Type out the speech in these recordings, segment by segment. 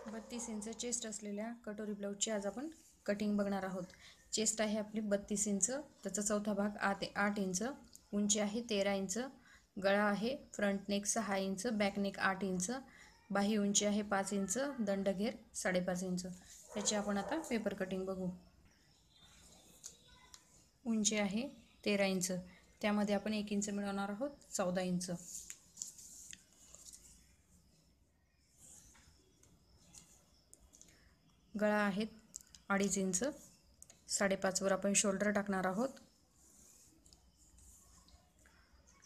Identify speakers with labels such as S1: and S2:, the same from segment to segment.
S1: 32 inch chest असलेल्या कटोरी ब्लाऊजची आज आपण कटिंग बघणार आहोत। चेस्ट आहे आपली 32 इंच, त्याचा चौथा भाग 8 इंच, उंची आहे 13 इंच, गळा आहे front neck 6 inch, back neck 8 inch, बाही उंची आहे 5 इंच, दंडघेर 5.5 इंच। त्याची आपण आता पेपर कटिंग बघू। उंची आहे 13 इंच, त्यामध्ये आपण 1 इंच मिळवणार आहोत 14 इंच। गळा आहेत 2.5 इंच, 5.5 वर आपण शोल्डर टाकणार आहोत।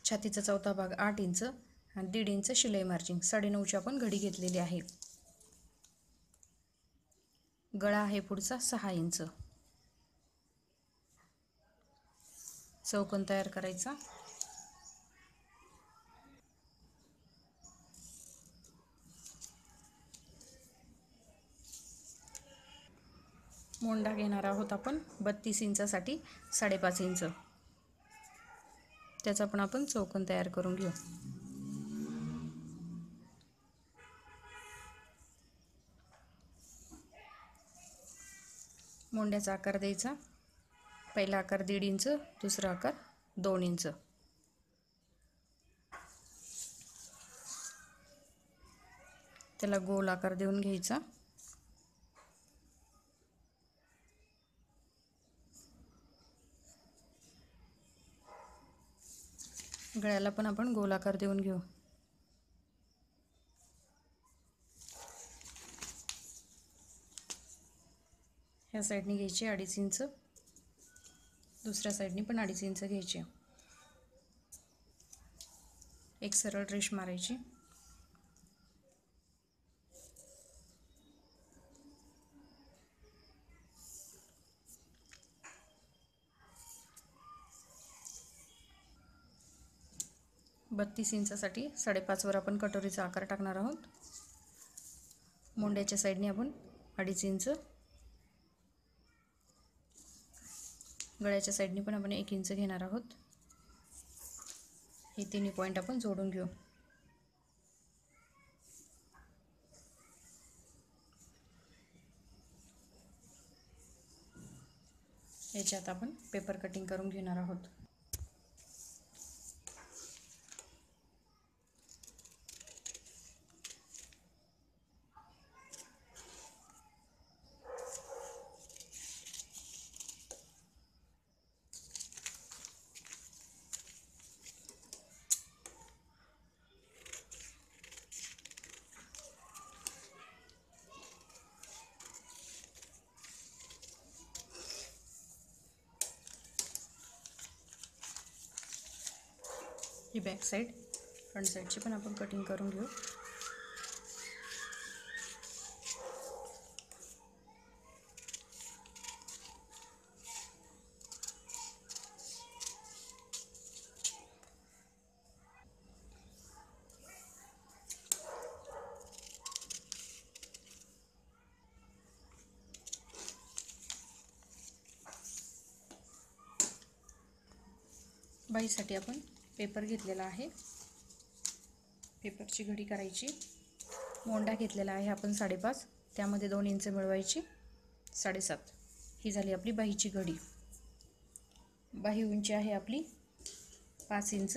S1: छातीचा चौथा भाग 8 इंच आणि 1.5 इंच शिलाई मार्जिन, 9.5 ची आपण घडी घेतलेली आहे। गळा आहे पुढचा 6 इंच। चौकोन तयार करायचा। मोंडा घेणार आहोत आपण 32 इंचासाठी 5.5 इंच, त्याचा पण आपण चौकोन तयार करून घेऊ। मोंड्याचा आकार द्यायचा। पहिला आकार 1.5 इंच, दुसरा आकार 2 इंच। त्याला गोल आकार देऊन घ्यायचा। गळ्याला पण आपण गोल आकार देऊन घेऊ। ह्या साईडने घ्यायची 2.5 इंच, दुसऱ्या साईडने पण 2.5 इंच घ्यायचे। एक सरळ रेष मारायची। बत्तीस इंचासाठी 5.5 वर आपण कटोरीचा आकार टाकणार आहोत। मोंड्याच्या साईडने आपण 2.5 इंच, गळ्याच्या साईडने पण आपण 1 इंच घेणार आहोत। हे तिन्ही पॉइंट आपण जोडून घेऊ। याच्यात आपण पेपर कटिंग करून घेणार आहोत। ही बॅक साईड, फ्रंट साईडची पण आपण कटिंग करून घेऊ। बाहीसाठी आपण पेपर घेतलेला आहे, पेपरची घडी करायची। मोंडा घेतलेला आहे आपण 5.5, त्यामध्ये 2 इंच मिळवायची, 7.5 ही झाली आपली बाहीची घडी। बाही उंची आहे आपली 5 इंच,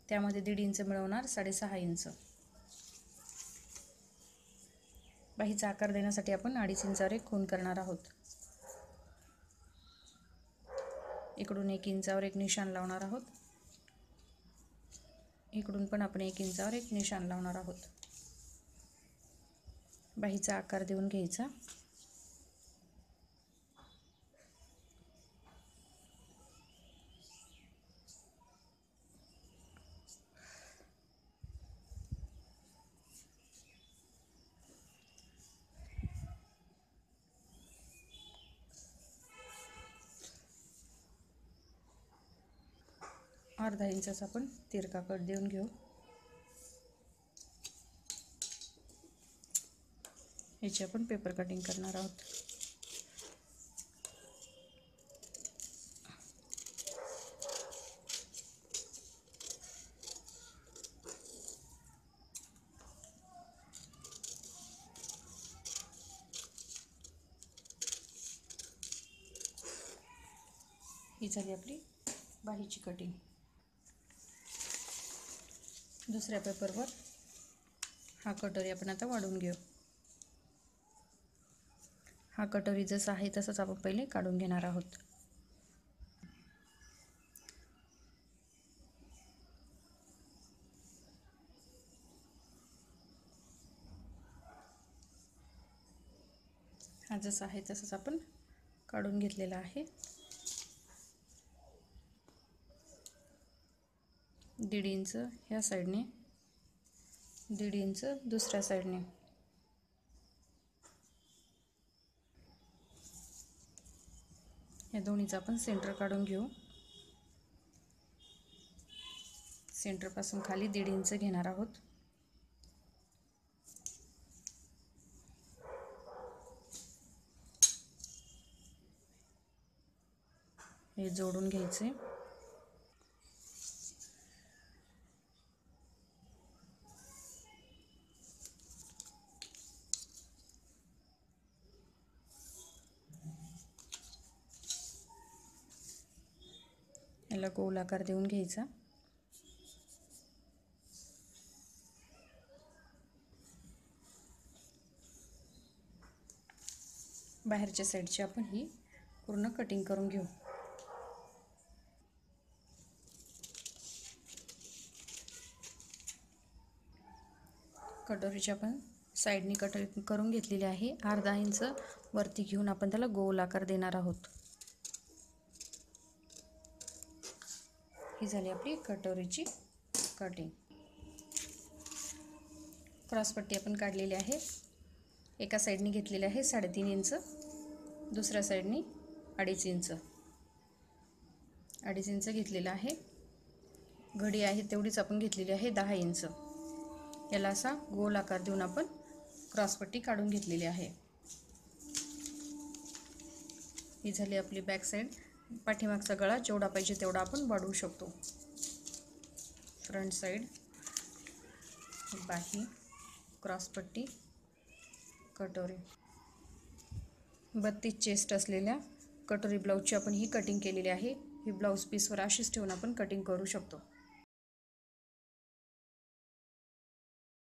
S1: त्यामध्ये 1.5 इंच मिळवणार, 6.5 इंच। बाहीचा आकार देण्यासाठी आपण 2.5 इंचावर एक खूण करणार आहोत। इकडून 1 इंचावर एक निशाण लावणार आहोत, इकडून पण आपण 1 इंचावर एक निशाण लावणार आहोत। बाहीचा आकार देऊन घ्यायचा। अर्धा इंचाचा आपण तिरका कट देऊन घेऊ। याची आपण पेपर कटिंग करणार आहोत। ही झाली आपली बाहीची कटिंग. दुसऱ्या पेपरवर हा कटोरी आपण आता वाढून घेऊ. हा कटोरी जसा आहे तसाच आपण पहिले काढून घेणार आहोत. हा जसा आहे तसाच आपण काढून घेतलेला आहे. 1.5 इंच ह्या साईडने, 1.5 इंच दुसऱ्या साईडने. या दोन्हीचा आपण सेंटर काढून घेऊ. सेंटरपासून खाली 1.5 इंच घेणार आहोत. हे जोडून घ्यायचे. याला गोल आकार देऊन घ्यायचा. बाहेरच्या साईडची आपण ही पूर्ण कटिंग करून घेऊ. कटोरीच्या आपण साईडनी कटिंग करून घेतलेली आहे. 1/2 इंच वरती घेऊन आपण त्याला गोल आकार देणार आहोत. ही झाली आपली कटोरीची कटिंग. क्रॉसपट्टी आपण काढलेली आहे. एका साईडनी घेतलेली आहे 3.5 इंच, दुसऱ्या साईडनी 2.5 इंच. 2.5 इंच घेतलेला आहे. घडी आहे तेवढीच आपण घेतलेली आहे 10 इंच. याला असा गोल आकार देऊन आपण क्रॉसपट्टी काढून घेतलेली आहे. ही झाली आपली बॅक साईड. पाठीमागचा गळा जेवढा पाहिजे तेवढा आपण वाढवू शकतो. फ्रंट साईड, बाही, क्रॉसपट्टी, कटोरी. 32 चेस्ट असलेल्या कटोरी ब्लाऊजची आपण ही कटिंग केलेली आहे. ही ब्लाऊज पीसवर अशीच ठेवून आपण कटिंग करू शकतो.